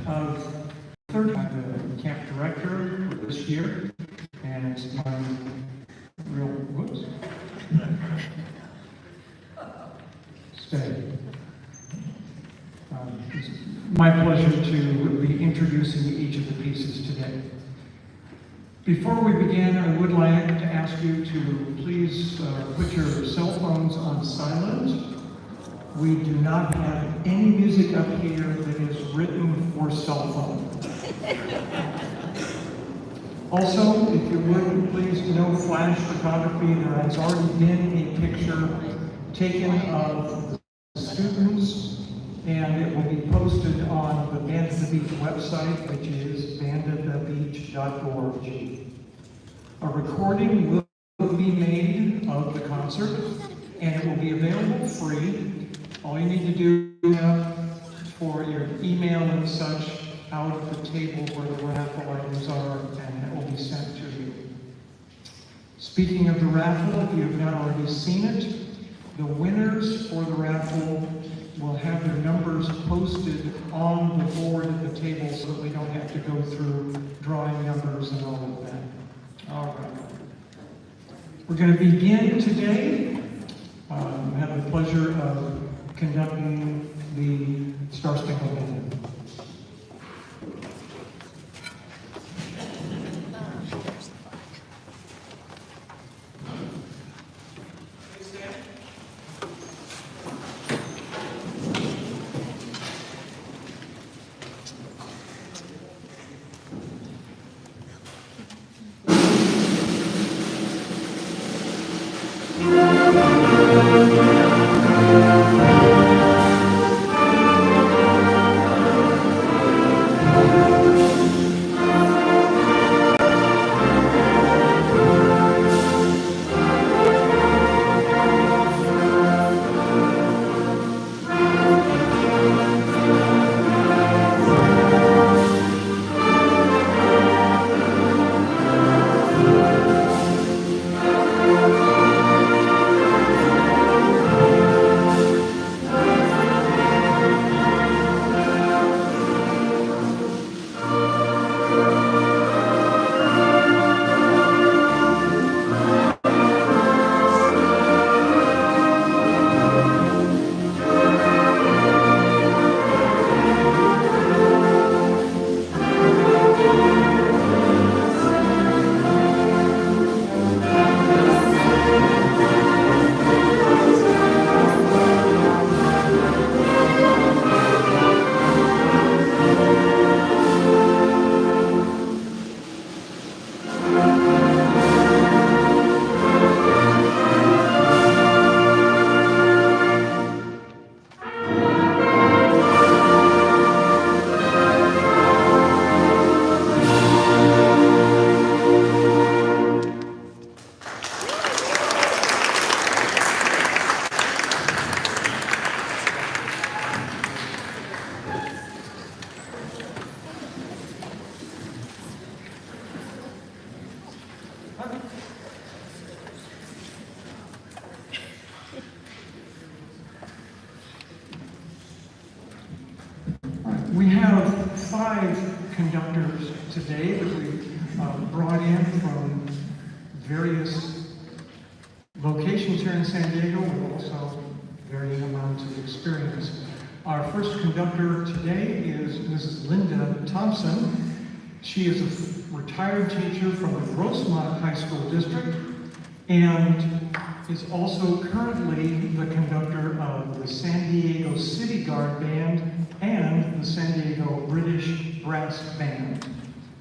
I'm the camp director for this year, and it's my real, whoops, stay. It's my pleasure to be introducing each of the pieces today. Before we begin, I would like to ask you to please put your cell phones on silent. We do not have any music up here that is written for cell phone. Also, if you would, please, no flash photography. There has already been a picture taken of the students, and it will be posted on the Band at the Beach website, which is bandatthebeach.org. A recording will be made of the concert, and it will be available free. All you need to do for your email and such out at the table where the raffle items are, and it will be sent to you. Speaking of the raffle, if you have not already seen it, the winners for the raffle will have their numbers posted on the board at the table so that we don't have to go through drawing numbers and all of that. All right. We're going to begin today. I have the pleasure of conducting the Star Spangled Banner. We have 5 conductors today that we brought in from various locations here in San Diego, with also varying amounts of experience. Our first conductor today is Mrs. Linda Thompson. She is a retired teacher from the Grossmont High School District and is also currently the conductor of the San Diego City Guard Band and the San Diego British Brass Band.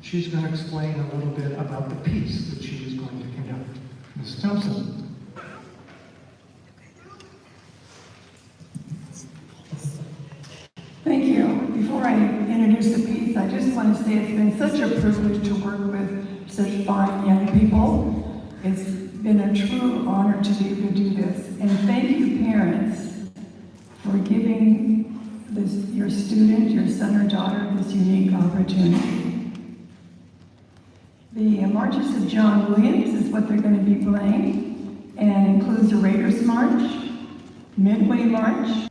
She's going to explain a little bit about the piece that she is going to conduct. Ms. Thompson. Thank you. Before I introduce the piece, I just want to say it's been such a privilege to work with such fine young people. It's been a true honor to be able to do this. And thank you, parents, for giving your student, your son or daughter, this unique opportunity. The Marches of John Williams is what they're going to be playing, and includes the Raiders March, Midway March,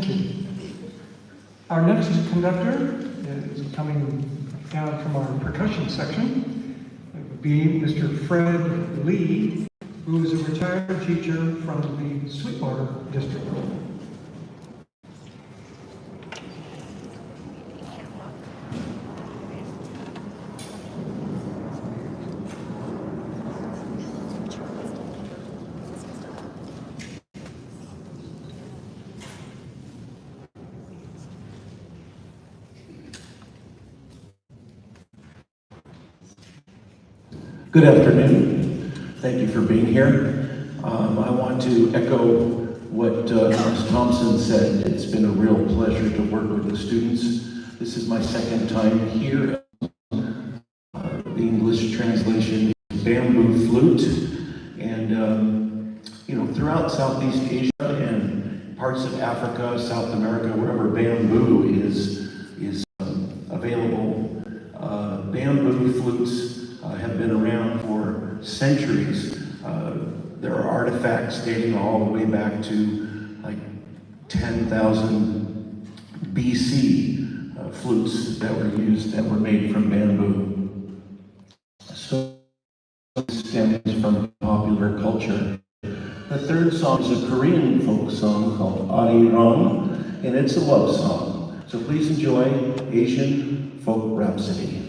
Thank you. Our next conductor is coming down from our percussion section. It would be Mr. Fred Lee, who is a retired teacher from the Sweetwater District. Good afternoon. Thank you for being here. I want to echo what Ms. Thompson said. It's been a real pleasure to work with the students. This is my second time here. The English translation is bamboo flute. And, throughout Southeast Asia and parts of Africa, South America, wherever bamboo is available, bamboo flutes have been around for centuries. There are artifacts dating all the way back to like 10,000 BC, flutes that were used that were made from bamboo. So this stems from popular culture. The third song is a Korean folk song called Arirang, and it's a love song. So please enjoy Asian Folk Rhapsody.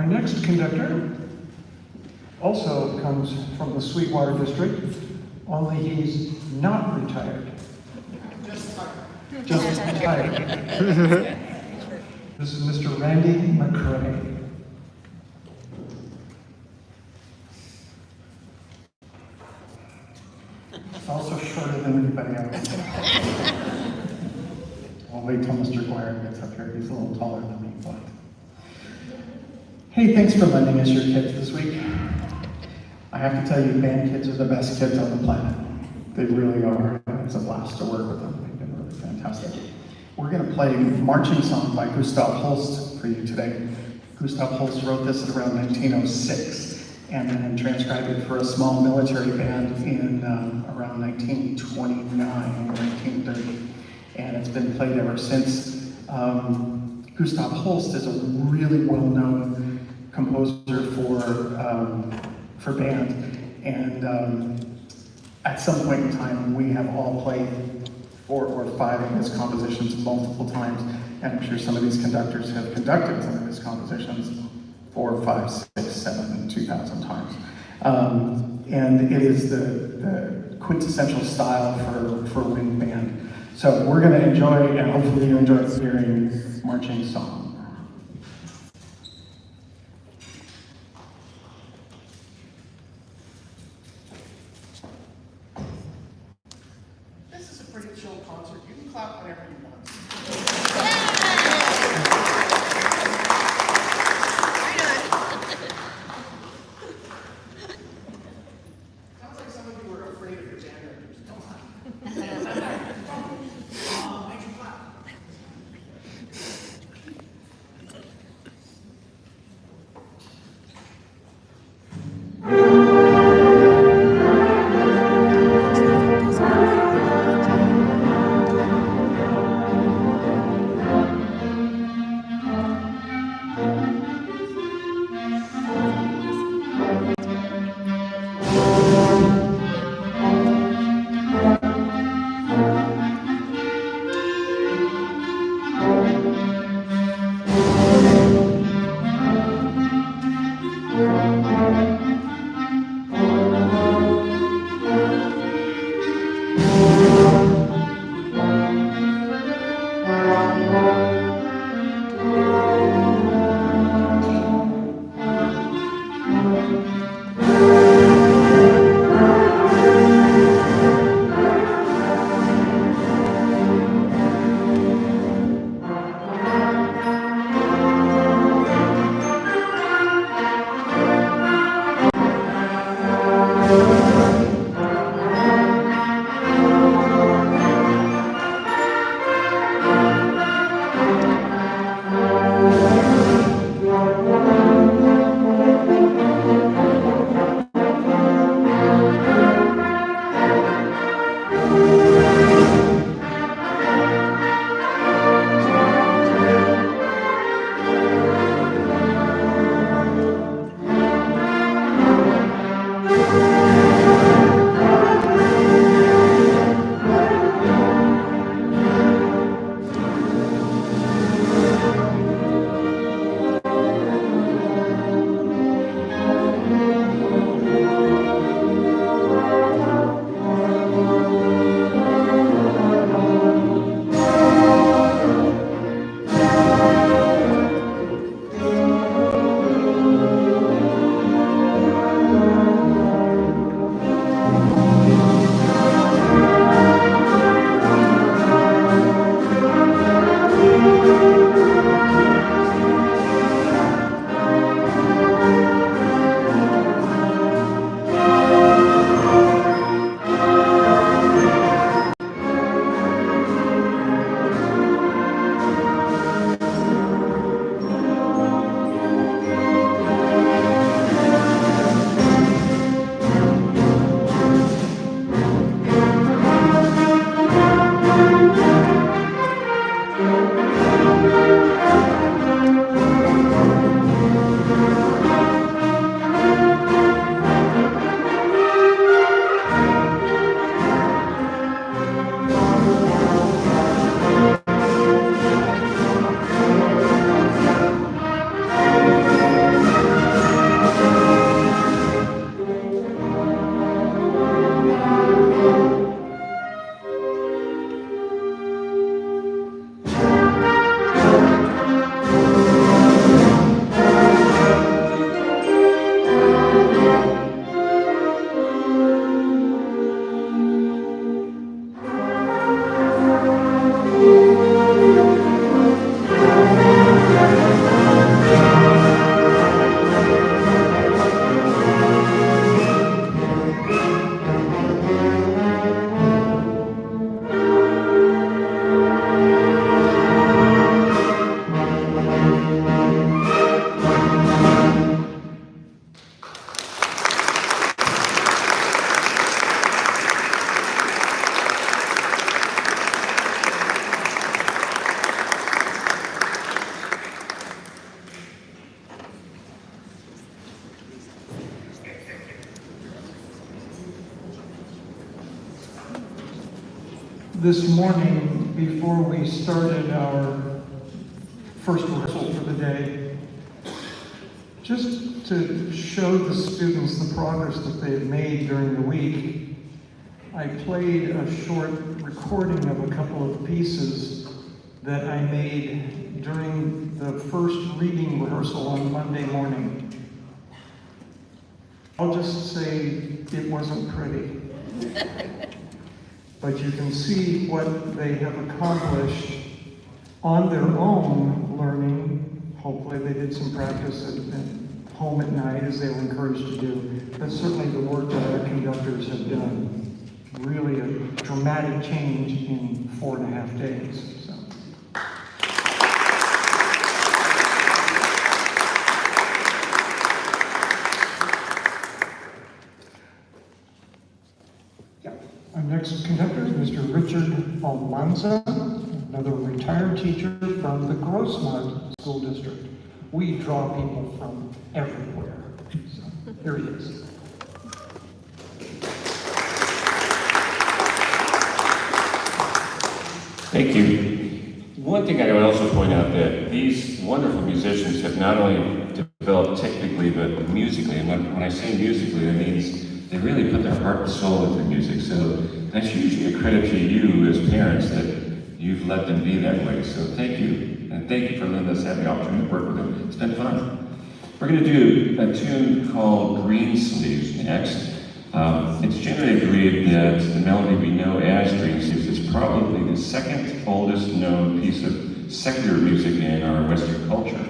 Our next conductor also comes from the Sweetwater District, only he's not retired. Just retired. This is Mr. Randy McCray. It's also shorter than everybody else. I'll wait till Mr. Guire gets up here. He's a little taller than me, but. Hey, thanks for lending us your kids this week. I have to tell you, band kids are the best kids on the planet. They really are. It's a blast to work with them. They've been really fantastic. We're going to play Marching Song by Gustav Holst for you today. Gustav Holst wrote this at around 1906 and then transcribed it for a small military band in around 1929 or 1930. And it's been played ever since. Gustav Holst is a really well-known composer for band. And at some point in time, we have all played 4 or 5 of his compositions multiple times, and I'm sure some of these conductors have conducted some of his compositions 4, 5, 6, 7, and 2,000 times. And it is the quintessential style for wind band. So we're going to enjoy, and hopefully you enjoy hearing Marching Song. This is a pretty chill concert. You can clap whenever you want. Sounds like some of you were afraid of your band directors. Come on. Make you clap. this morning, before we started our first rehearsal for the day, just to show the students the progress that they've made during the week, I played a short recording of a couple of pieces that I made during the first reading rehearsal on Monday morning. I'll just say it wasn't pretty. But you can see what they have accomplished on their own learning. Hopefully they did some practice at home at night, as they were encouraged to do. But certainly the work that our conductors have done, really a dramatic change in 4.5 days. So. Our next conductor is Mr. Richard Almanza, another retired teacher from the Grossmont School District. We draw people from everywhere. So, here he is. Thank you. One thing I would also point out that these wonderful musicians have not only developed technically, but musically. And when I say musically, that means they really put their heart and soul into music. So that's usually a credit to you as parents that you've let them be that way. So thank you. And thank you for letting us have the opportunity to work with them. It's been fun. We're going to do a tune called Green Sleeves next. It's generally agreed that the melody we know as Green Sleeves is probably the second oldest known piece of secular music in our Western culture.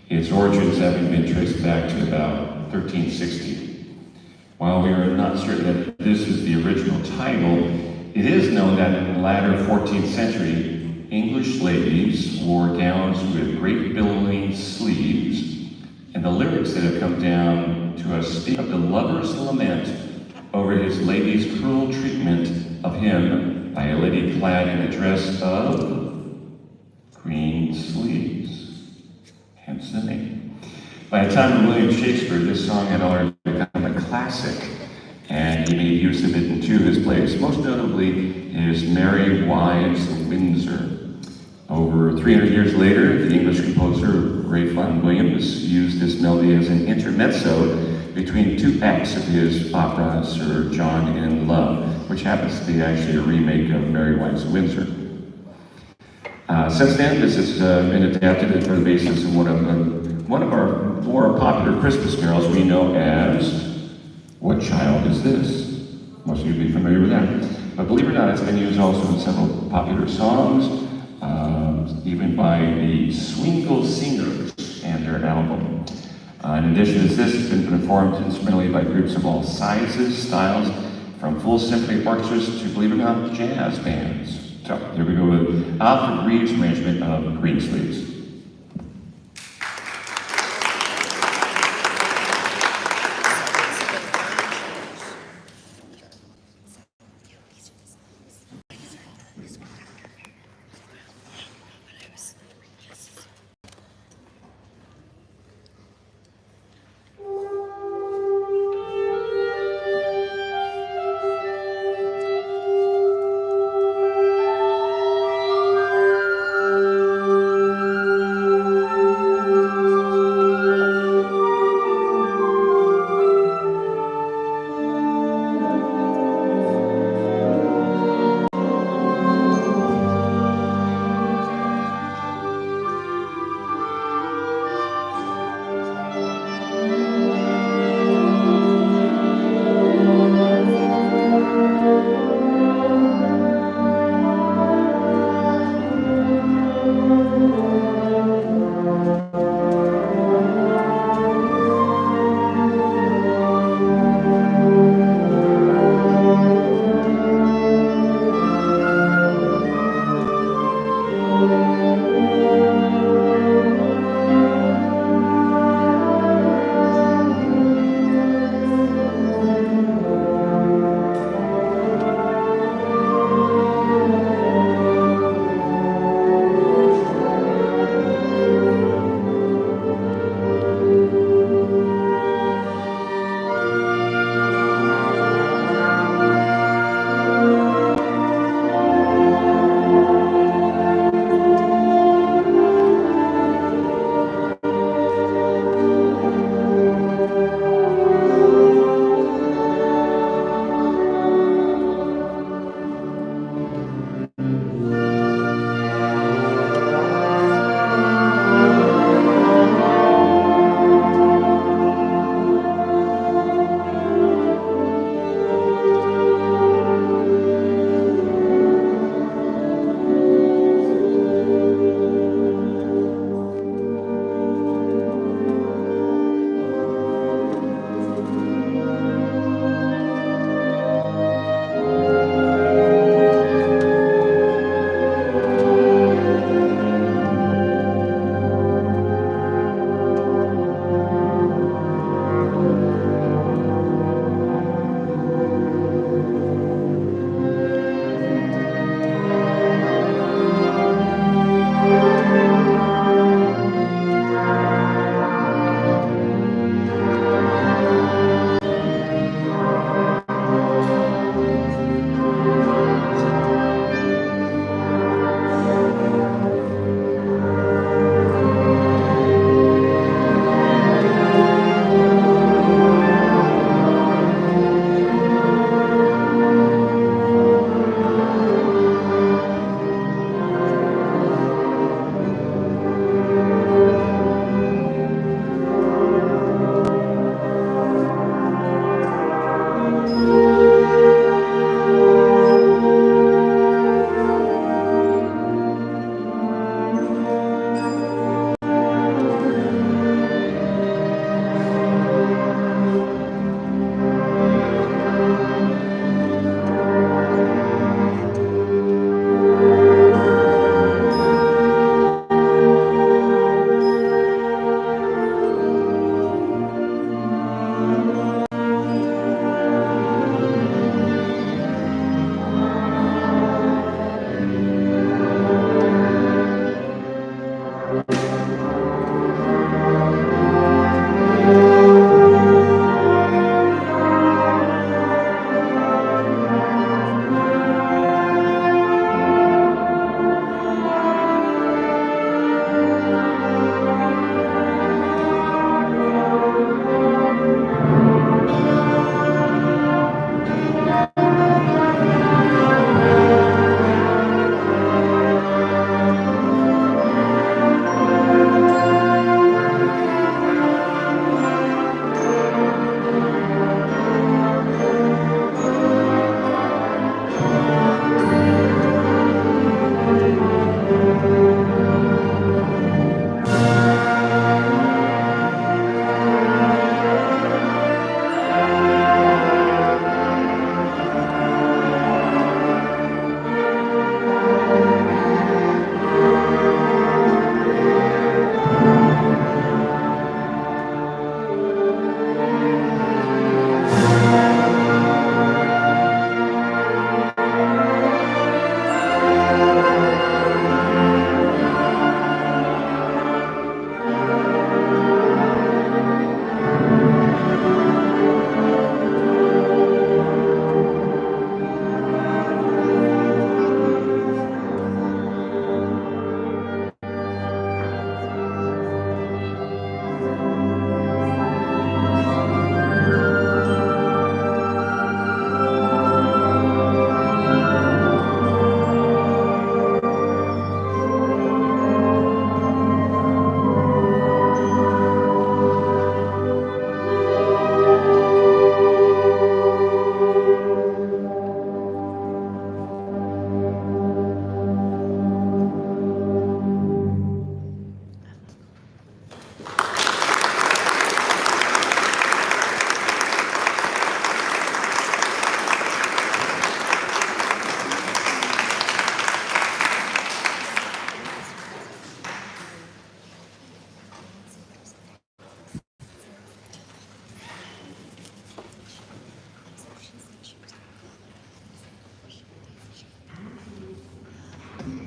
Its origins having been traced back to about 1360. While we are not certain that this is the original title, it is known that in the latter 14th century, English ladies wore gowns with great billowing sleeves, and the lyrics that have come down to us speak of the lover's lament over his lady's cruel treatment of him by a lady clad in a dress of green sleeves, hence the name. By the time of William Shakespeare, this song had already become a classic, and he made use of it in two of his plays, most notably his Merry Wives of Windsor. Over 300 years later, the English composer Ralph Vaughan Williams used this melody as an intermezzo between two acts of his opera, Sir John in Love, which happens to be actually a remake of Merry Wives of Windsor. Since then, this has been adapted for the basis of one of our more popular Christmas carols we know as What Child Is This? Most of you will be familiar with that. But believe it or not, it's been used also in several popular songs, even by the Swingle Singers and their album. In addition to this, it's been performed instrumentally by groups of all sizes, styles, from full symphony orchestras to, believe it or not, jazz bands. So here we go with Alfred Reed's arrangement of Green Sleeves.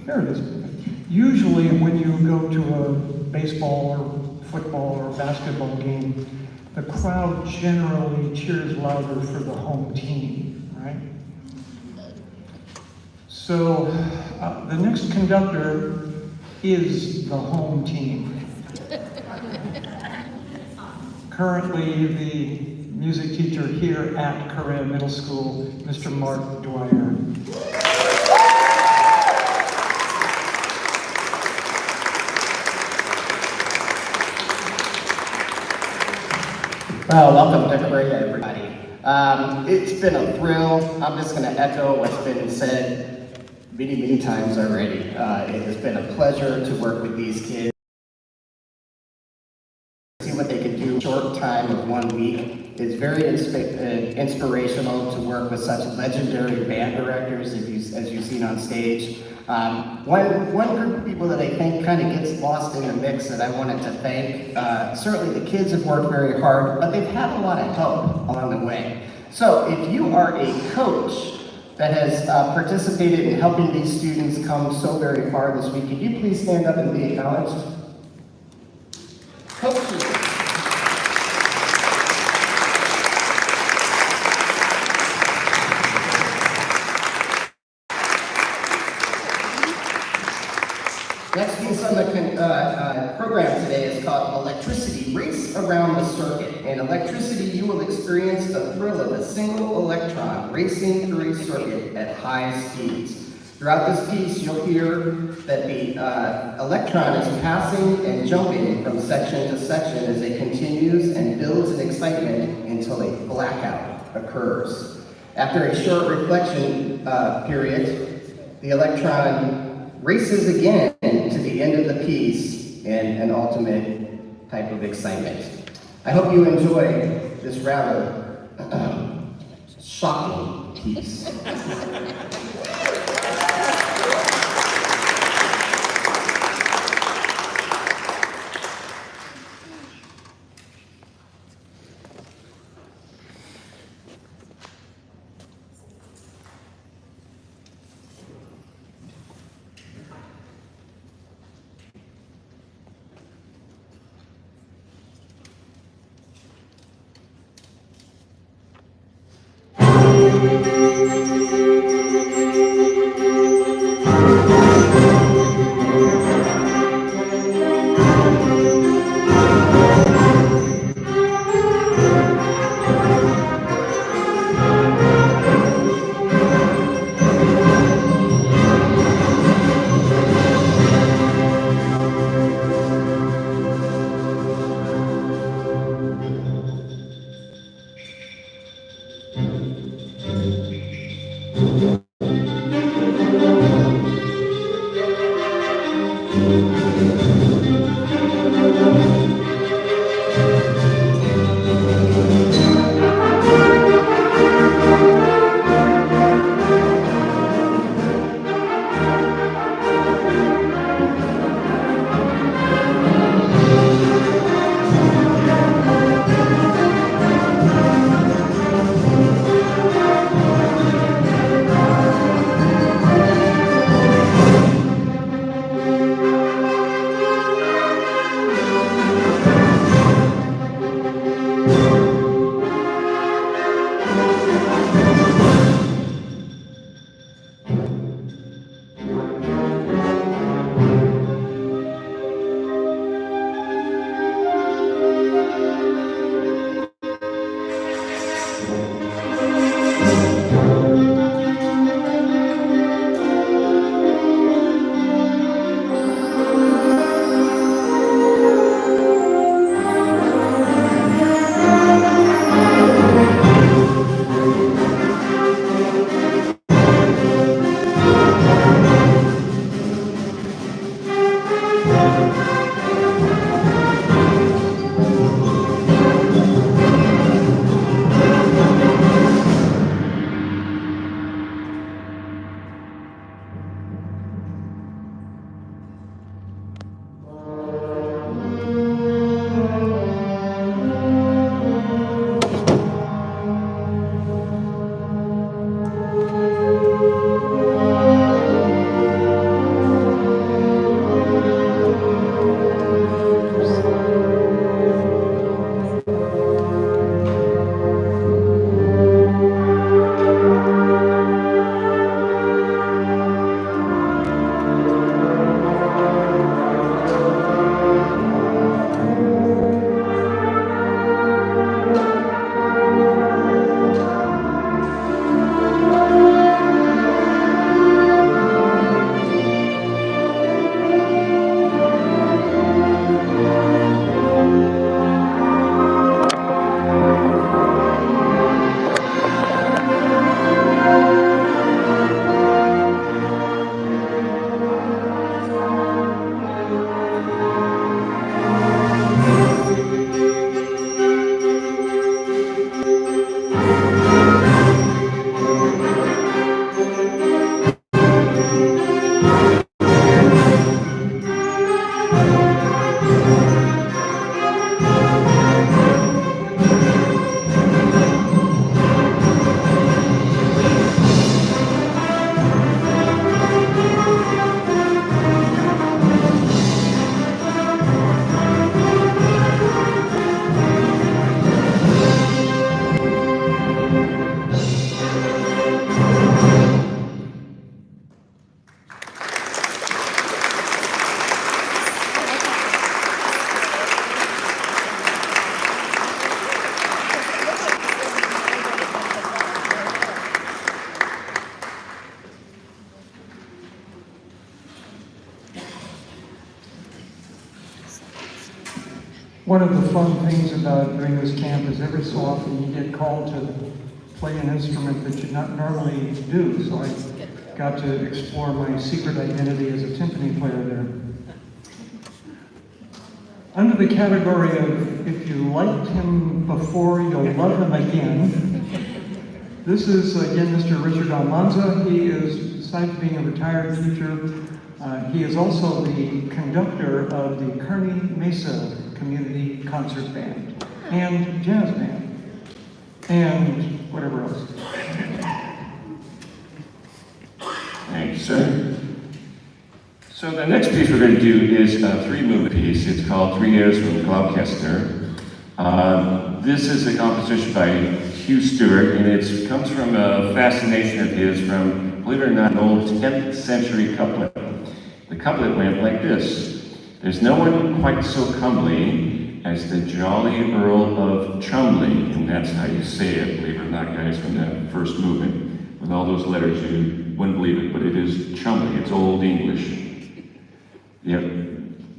There it is. Usually when you go to a baseball or football or basketball game, the crowd generally cheers louder for the home team, right? So the next conductor is the home team. Currently the music teacher here at Correa Middle School, Mr. Mark Dwyer. Well, welcome to Korea, everybody. It's been a thrill. I'm just going to echo what's been said many times already. It has been a pleasure to work with these kids. See what they can do in a short time of 1 week. It's very inspirational to work with such legendary band directors as you've seen on stage. One group of people that I think kind of gets lost in the mix that I wanted to thank, certainly the kids have worked very hard, but they've had a lot of help along the way. So if you are a coach that has participated in helping these students come so very far this week, could you please stand up and be acknowledged? Coaches. Next piece on the program today is called Electricity, Race Around the Circuit. In electricity, you will experience the thrill of a single electron racing through a circuit at high speeds. Throughout this piece, you'll hear that the electron is passing and jumping from section to section as it continues and builds in excitement until a blackout occurs. After a short reflection period, the electron races again to the end of the piece in an ultimate type of excitement. I hope you enjoy this rather shocking piece. one of the fun things about doing this camp is every so often you get called to play an instrument that you not normally do. So I got to explore my secret identity as a timpani player there. Under the category of if you liked him before, you'll love him again, this is again Mr. Richard Almanza. He is, besides being a retired teacher, he is also the conductor of the Kearney Mesa Community Concert Band and Jazz Band and whatever else. Thank you, sir. So the next piece we're going to do is a three-movement piece. It's called Three Airs from Gloucester. This is a composition by Hugh Stewart, and it comes from a fascination of his from, believe it or not, an old 10th century couplet. The couplet went like this: "There's no one quite so comely as the jolly Earl of Cholmondeley," and that's how you say it, believe it or not, guys, from that first movement. With all those letters, you wouldn't believe it, but it is Cholmondeley. It's Old English. Yep.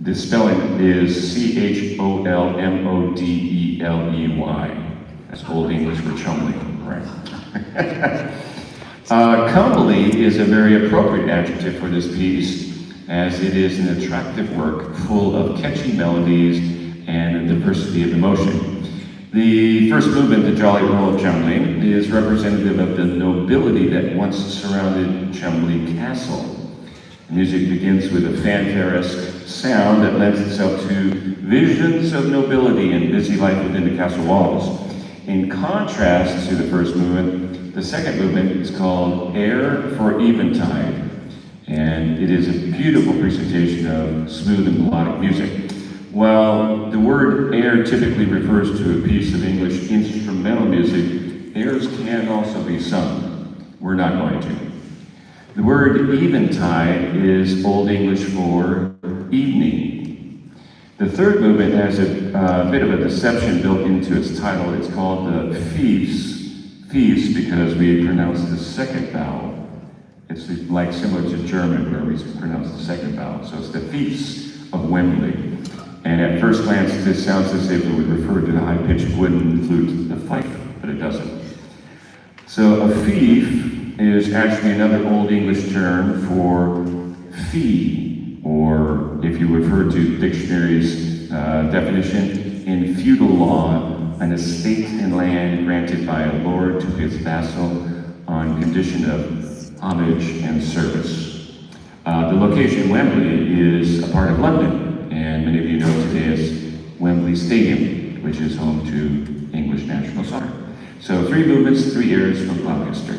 The spelling is Cholmodely. That's Old English for Cholmondeley, right? Comely is a very appropriate adjective for this piece, as it is an attractive work full of catchy melodies and a diversity of emotion. The first movement, the Jolly Earl of Cholmondeley, is representative of the nobility that once surrounded Cholmondeley Castle. The music begins with a fanfare-esque sound that lends itself to visions of nobility and busy life within the castle walls. In contrast to the first movement, the second movement is called Air for Eventide, and it is a beautiful presentation of smooth and melodic music. While the word air typically refers to a piece of English instrumental music, airs can also be sung. We're not going to. The word eventide is Old English for evening. The third movement has a bit of a deception built into its title. It's called the Fiefs because we pronounce the second vowel. It's like similar to German where we pronounce the second vowel. So it's the Fiefs of Wembley. And at first glance, this sounds as if it would refer to the high-pitched wooden flute, the fife, but it doesn't. So a fief is actually another Old English term for fee, or if you refer to dictionary's definition, in feudal law, an estate in land granted by a lord to his vassal on condition of homage and service. The location, Wembley, is a part of London, and many of you know today as Wembley Stadium, which is home to English national soccer. So 3 movements, 3 airs from Gloucester.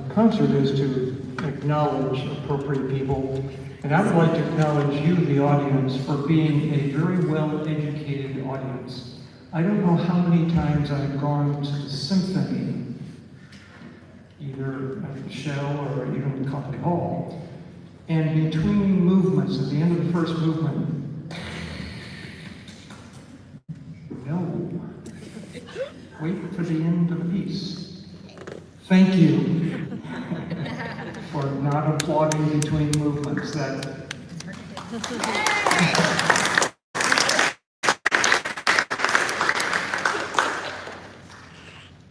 concert is to acknowledge appropriate people. And I would like to acknowledge you, the audience, for being a very well-educated audience. I don't know how many times I've gone to the symphony, either at the Shell or even the Company Hall, and between movements, at the end of the first movement, no, wait for the end of the piece. Thank you for not applauding between movements.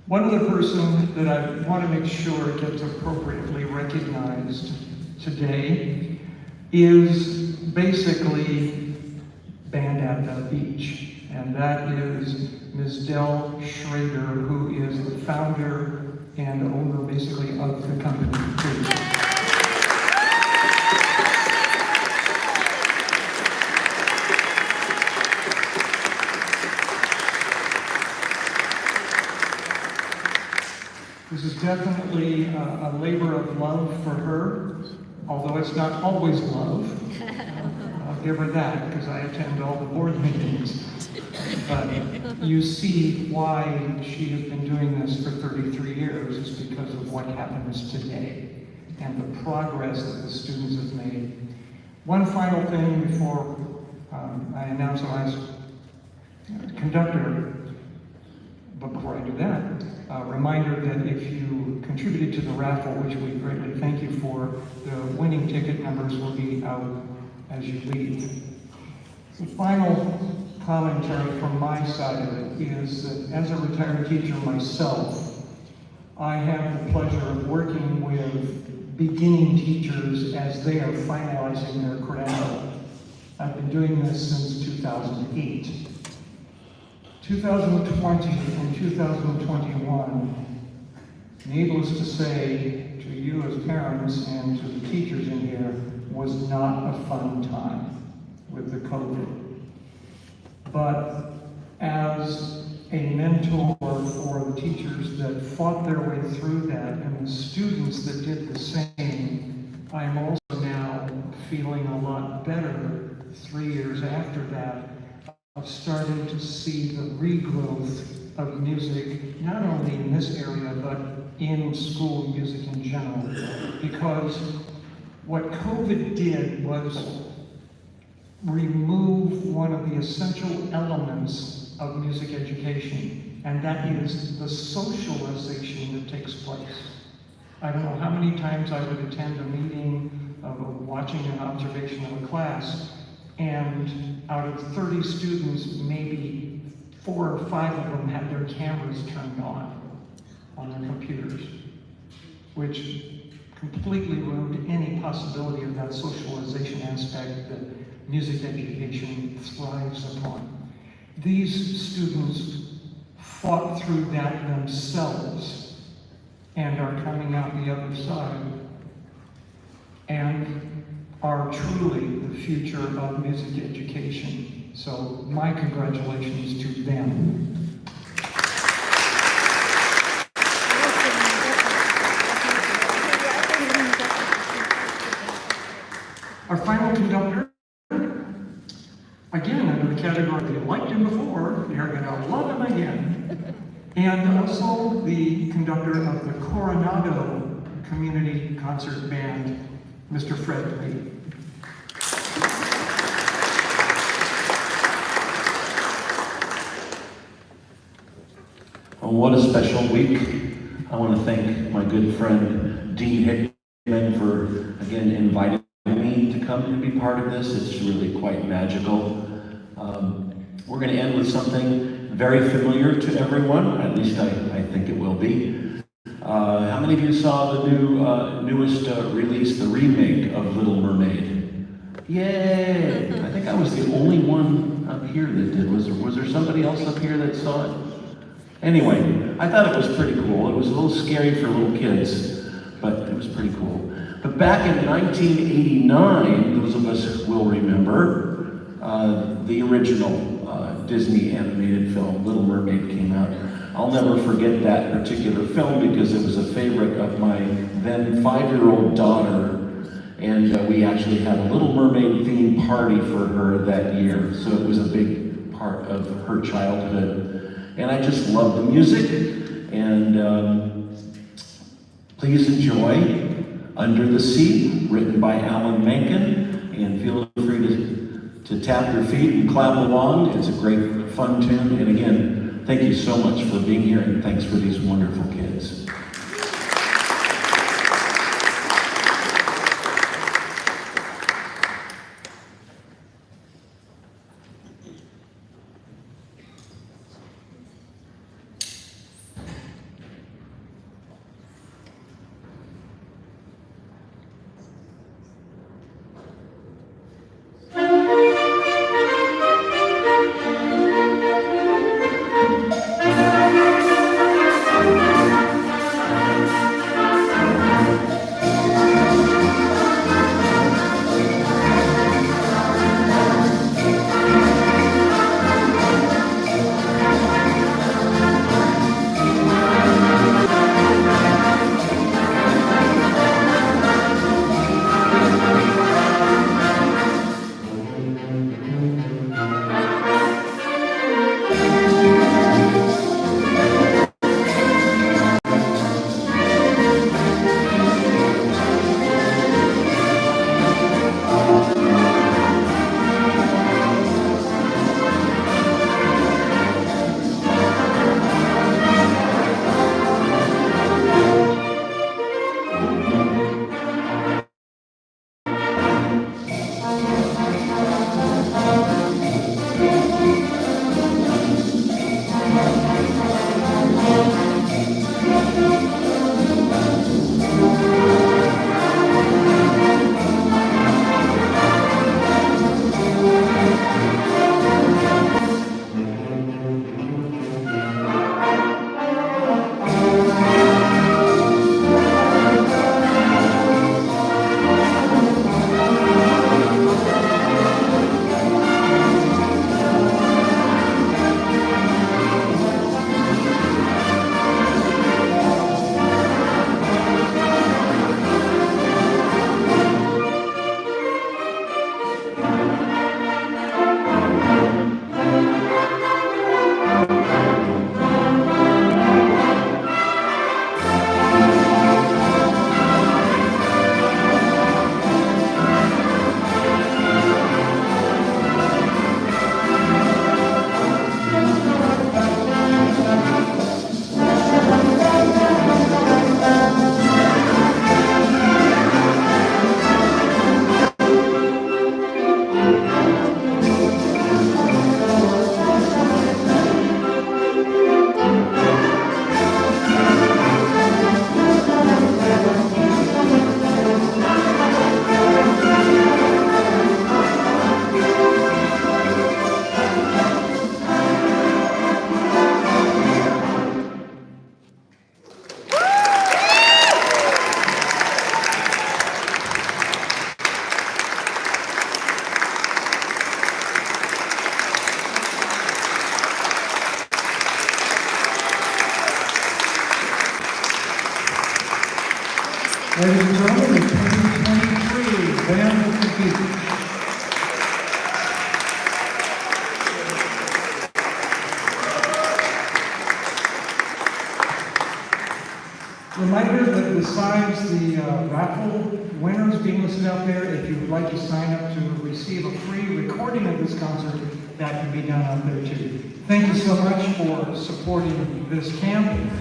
One other person that I want to make sure gets appropriately recognized today is basically Band at the Beach, and that is Ms. Del Schrader, who is the founder and owner basically of the company. This is definitely a labor of love for her, although it's not always love. I'll give her that, because I attend all the board meetings. But you see why she has been doing this for 33 years is because of what happens today and the progress that the students have made. One final thing before I announce the last conductor, but before I do that, a reminder that if you contributed to the raffle, which we greatly thank you for, the winning ticket numbers will be out as you leave. The final commentary from my side of it is that as a retired teacher myself, I have the pleasure of working with beginning teachers as they are finalizing their credential. I've been doing this since 2008. 2020 and 2021, needless to say, to you as parents and to the teachers in here, was not a fun time with the COVID. But as a mentor for the teachers that fought their way through that and the students that did the same, I'm also now feeling a lot better 3 years after that. I've started to see the regrowth of music, not only in this area, but in school music in general. Because what COVID did was remove one of the essential elements of music education, and that is the socialization that takes place. I don't know how many times I would attend a meeting of watching an observation of a class, and out of 30 students, maybe 4 or 5 of them had their cameras turned on their computers, which completely ruined any possibility of that socialization aspect that music education thrives upon. These students fought through that themselves and are coming out the other side and are truly the future of music education. So my congratulations to them. Our final conductor, again under the category of you liked him before, you're going to love him again. And also the conductor of the Coronado Community Concert Band, Mr. Fred Lee. Well, what a special week. I want to thank my good friend Dean Hickman for, again, inviting me to come and be part of this. It's really quite magical. We're going to end with something very familiar to everyone, at least I think it will be. How many of you saw the newest release, the remake of Little Mermaid? Yay! I think I was the only one up here that did. Was there somebody else up here that saw it? Anyway, I thought it was pretty cool. It was a little scary for little kids, but it was pretty cool. But back in 1989, those of us will remember, the original Disney animated film, Little Mermaid, came out. I'll never forget that particular film because it was a favorite of my then 5-year-old daughter. And we actually had a Little Mermaid themed party for her that year. So it was a big part of her childhood. And I just love the music. And please enjoy Under the Sea, written by Alan Menken. And feel free to tap your feet and clap along. It's a great, fun tune. And again, thank you so much for being here, and thanks for these wonderful kids. Ladies and gentlemen, the 2023 Band of the Beach. Reminder that besides the raffle winners being listed out there, if you would like to sign up to receive a free recording of this concert, that can be done out there too. Thank you so much for supporting this camp.